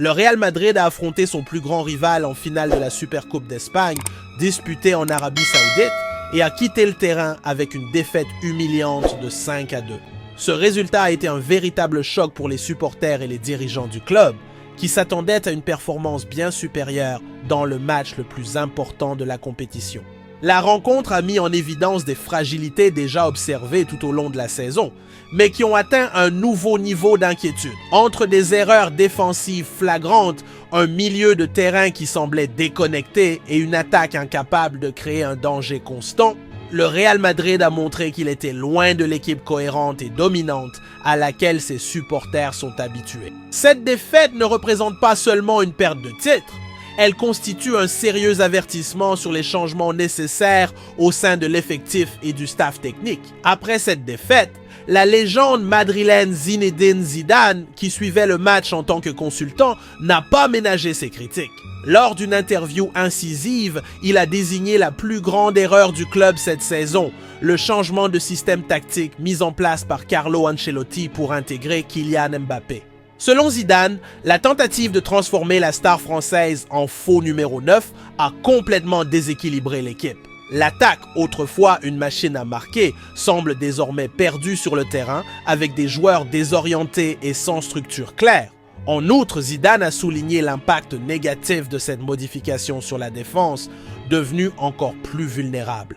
Le Real Madrid a affronté son plus grand rival en finale de la Supercoupe d'Espagne, disputée en Arabie Saoudite, et a quitté le terrain avec une défaite humiliante de 5-2. Ce résultat a été un véritable choc pour les supporters et les dirigeants du club, qui s'attendaient à une performance bien supérieure dans le match le plus important de la compétition. La rencontre a mis en évidence des fragilités déjà observées tout au long de la saison, mais qui ont atteint un nouveau niveau d'inquiétude. Entre des erreurs défensives flagrantes, un milieu de terrain qui semblait déconnecté et une attaque incapable de créer un danger constant, le Real Madrid a montré qu'il était loin de l'équipe cohérente et dominante à laquelle ses supporters sont habitués. Cette défaite ne représente pas seulement une perte de titre, elle constitue un sérieux avertissement sur les changements nécessaires au sein de l'effectif et du staff technique. Après cette défaite, la légende madrilène Zinedine Zidane, qui suivait le match en tant que consultant, n'a pas ménagé ses critiques. Lors d'une interview incisive, il a désigné la plus grande erreur du club cette saison, le changement de système tactique mis en place par Carlo Ancelotti pour intégrer Kylian Mbappé. Selon Zidane, la tentative de transformer la star française en faux numéro 9 a complètement déséquilibré l'équipe. L'attaque, autrefois une machine à marquer, semble désormais perdue sur le terrain avec des joueurs désorientés et sans structure claire. En outre, Zidane a souligné l'impact négatif de cette modification sur la défense, devenue encore plus vulnérable.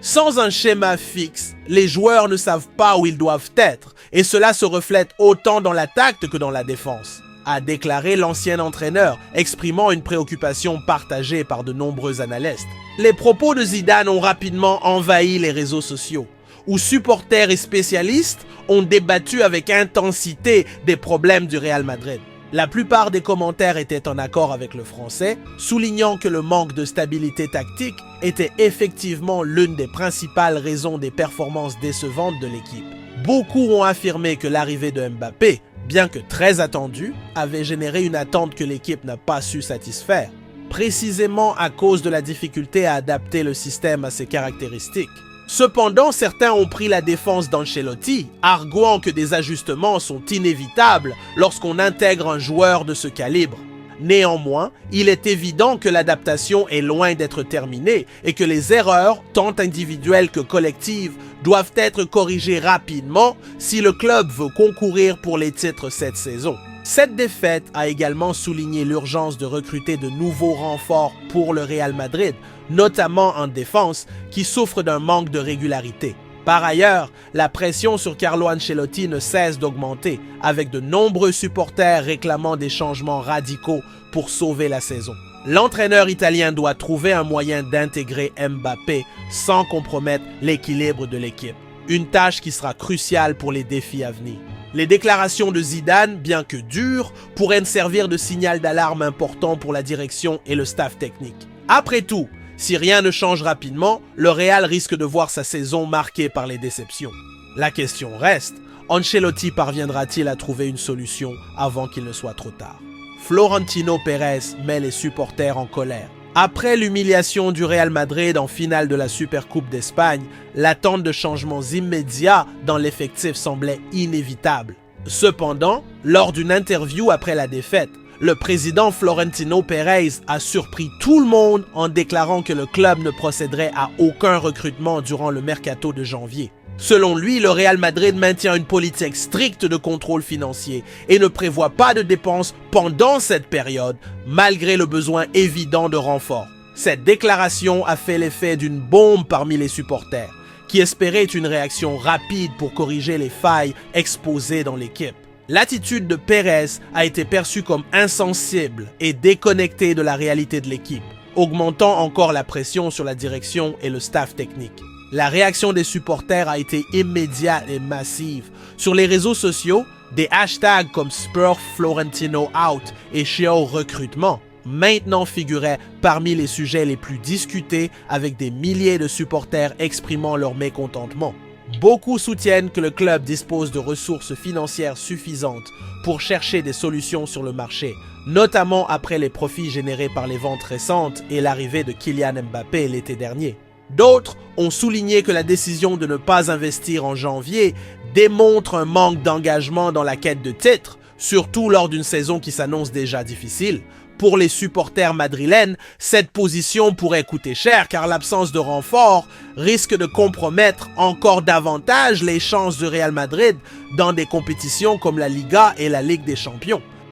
Sans un schéma fixe, les joueurs ne savent pas où ils doivent être, et cela se reflète autant dans l'attaque que dans la défense, a déclaré l'ancien entraîneur, exprimant une préoccupation partagée par de nombreux analystes. Les propos de Zidane ont rapidement envahi les réseaux sociaux, où supporters et spécialistes ont débattu avec intensité des problèmes du Real Madrid. La plupart des commentaires étaient en accord avec le Français, soulignant que le manque de stabilité tactique était effectivement l'une des principales raisons des performances décevantes de l'équipe. Beaucoup ont affirmé que l'arrivée de Mbappé, bien que très attendue, avait généré une attente que l'équipe n'a pas su satisfaire, précisément à cause de la difficulté à adapter le système à ses caractéristiques. Cependant, certains ont pris la défense d'Ancelotti, arguant que des ajustements sont inévitables lorsqu'on intègre un joueur de ce calibre. Néanmoins, il est évident que l'adaptation est loin d'être terminée et que les erreurs, tant individuelles que collectives, doivent être corrigées rapidement si le club veut concourir pour les titres cette saison. Cette défaite a également souligné l'urgence de recruter de nouveaux renforts pour le Real Madrid, notamment en défense, qui souffre d'un manque de régularité. Par ailleurs, la pression sur Carlo Ancelotti ne cesse d'augmenter, avec de nombreux supporters réclamant des changements radicaux pour sauver la saison. L'entraîneur italien doit trouver un moyen d'intégrer Mbappé sans compromettre l'équilibre de l'équipe, une tâche qui sera cruciale pour les défis à venir. Les déclarations de Zidane, bien que dures, pourraient servir de signal d'alarme important pour la direction et le staff technique. Après tout, si rien ne change rapidement, le Real risque de voir sa saison marquée par les déceptions. La question reste, Ancelotti parviendra-t-il à trouver une solution avant qu'il ne soit trop tard? Florentino Pérez met les supporters en colère. Après l'humiliation du Real Madrid en finale de la Supercoupe d'Espagne, l'attente de changements immédiats dans l'effectif semblait inévitable. Cependant, lors d'une interview après la défaite, le président Florentino Pérez a surpris tout le monde en déclarant que le club ne procéderait à aucun recrutement durant le mercato de janvier. Selon lui, le Real Madrid maintient une politique stricte de contrôle financier et ne prévoit pas de dépenses pendant cette période, malgré le besoin évident de renforts. Cette déclaration a fait l'effet d'une bombe parmi les supporters, qui espéraient une réaction rapide pour corriger les failles exposées dans l'équipe. L'attitude de Pérez a été perçue comme insensible et déconnectée de la réalité de l'équipe, augmentant encore la pression sur la direction et le staff technique. La réaction des supporters a été immédiate et massive. Sur les réseaux sociaux, des hashtags comme SpurFlorentinoOut et ShowRecrutement maintenant figuraient parmi les sujets les plus discutés, avec des milliers de supporters exprimant leur mécontentement. Beaucoup soutiennent que le club dispose de ressources financières suffisantes pour chercher des solutions sur le marché, notamment après les profits générés par les ventes récentes et l'arrivée de Kylian Mbappé l'été dernier. D'autres ont souligné que la décision de ne pas investir en janvier démontre un manque d'engagement dans la quête de titres, surtout lors d'une saison qui s'annonce déjà difficile. Pour les supporters madrilènes, cette position pourrait coûter cher car l'absence de renfort risque de compromettre encore davantage les chances du Real Madrid dans des compétitions comme la Liga et la Ligue des Champions.